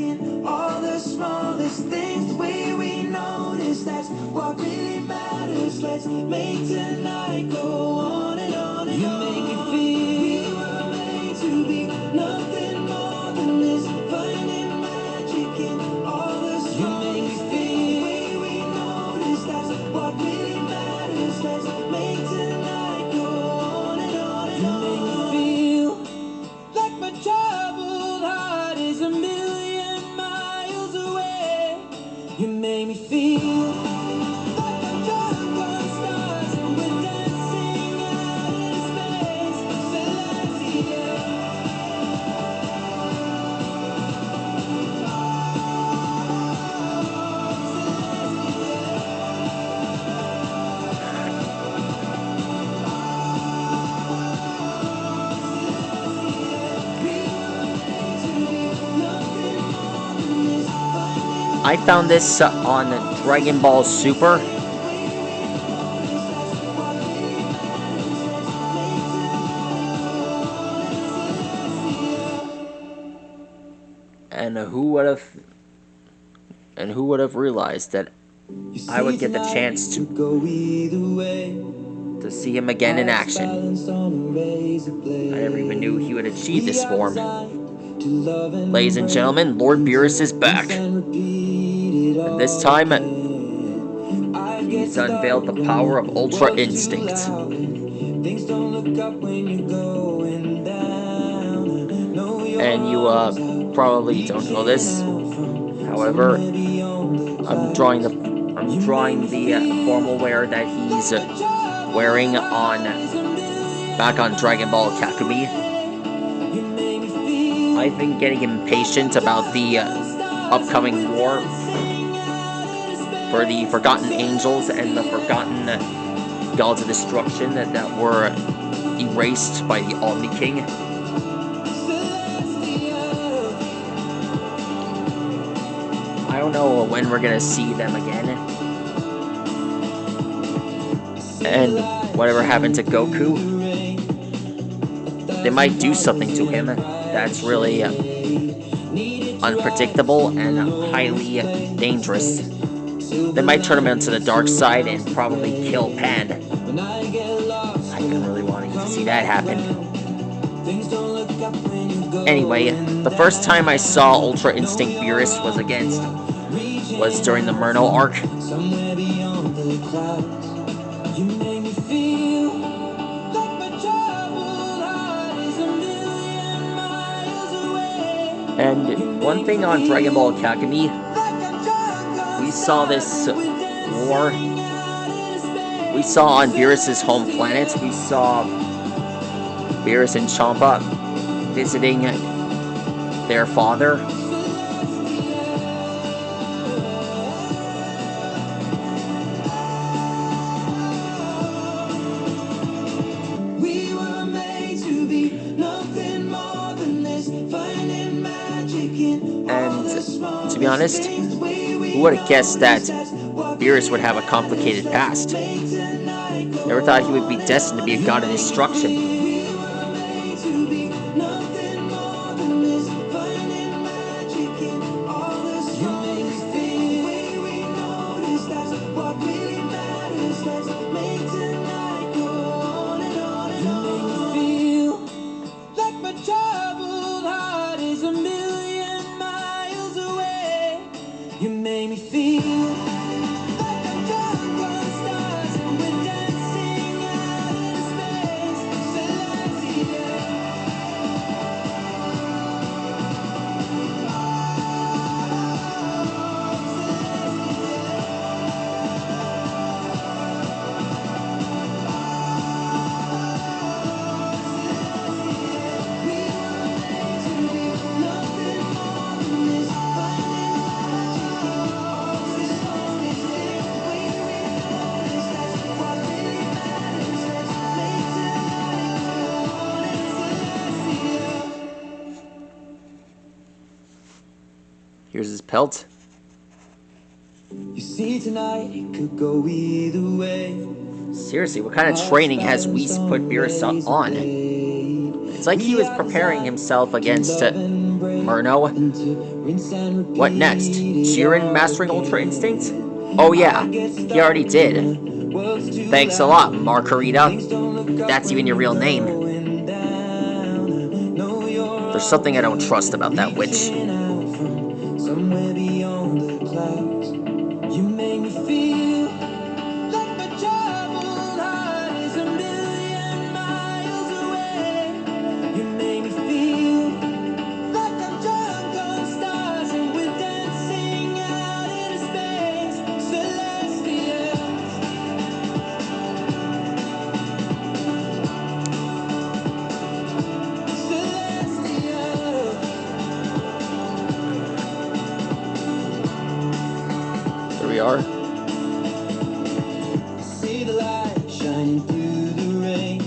in all the smallest things. The way we notice, that's what really matters. Let's make tonight go on and on and on. You make me feel we were made to be nothing more than this. Finding magic in all the smallest things. The way we notice, that's what really matters. Let's make tonight go on and on and on. You make me feel like my troubled heart is a million miles away. You make me feel like I'm drunk on stars and we're dancing out in space. Celestia. I found this on Dragon Ball Super. And who would have realized that I would get the chance to see him again in action. I never even knew he would achieve this form. Ladies and gentlemen, Lord Beerus is back. And this time, he's unveiled the power of Ultra Instinct. And you probably don't know this. However, I'm drawing the formal wear that he's wearing back on Dragon Ball Kakumi. I've been getting impatient about the upcoming war for the Forgotten Angels and the Forgotten Gods of Destruction that were erased by the Omni King. I don't know when we're gonna see them again. And whatever happened to Goku, they might do something to him that's really unpredictable and highly dangerous. They might turn him into the dark side and probably kill Pan. I've been really wanting to see that happen. Anyway, the first time I saw Ultra Instinct Beerus was during the Murno arc. And one thing on Dragon Ball Kakumi, we saw this war. We saw on Beerus' home planet, we saw Beerus and Champa visiting their father. And to be honest, who would have guessed that Beerus would have a complicated past? Never thought he would be destined to be a god of destruction. Here's his pelt. You see tonight it could go either way. Seriously, what kind of training has Whis put Beerus on? It's like he was preparing himself against Murno. What next? Jiren mastering Ultra Instinct? Oh yeah, he already did. Thanks a lot, Margarita. That's even your real name. There's something I don't trust about that witch. Somewhere beyond the clouds, you make me feel like my troubled heart is a million miles away. You make me feel like I'm drunk on stars and we're dancing out into space, celestial. Celestial. There we are. See the light shining through the rain,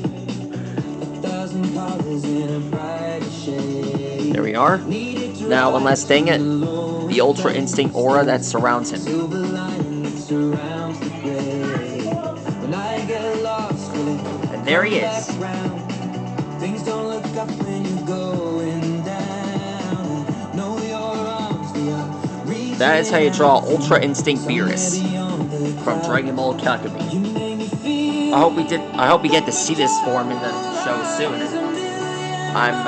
1,000 colors in a bright shade. There we are. Now, one last thing. The Ultra Instinct aura that surrounds him. Silver lining that surrounds the gray. When I get lost, will it And there he come is. back round? Things don't look up when you're going down. Know your arms, they are reaching That is how you draw out Ultra Instinct Beerus beyond the from clouds. Dragon Ball Kakami. You make me feel I hope we get to see this form in the show soon. I'm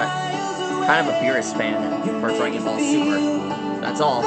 kind of a Beerus fan for Dragon Ball Super. That's all.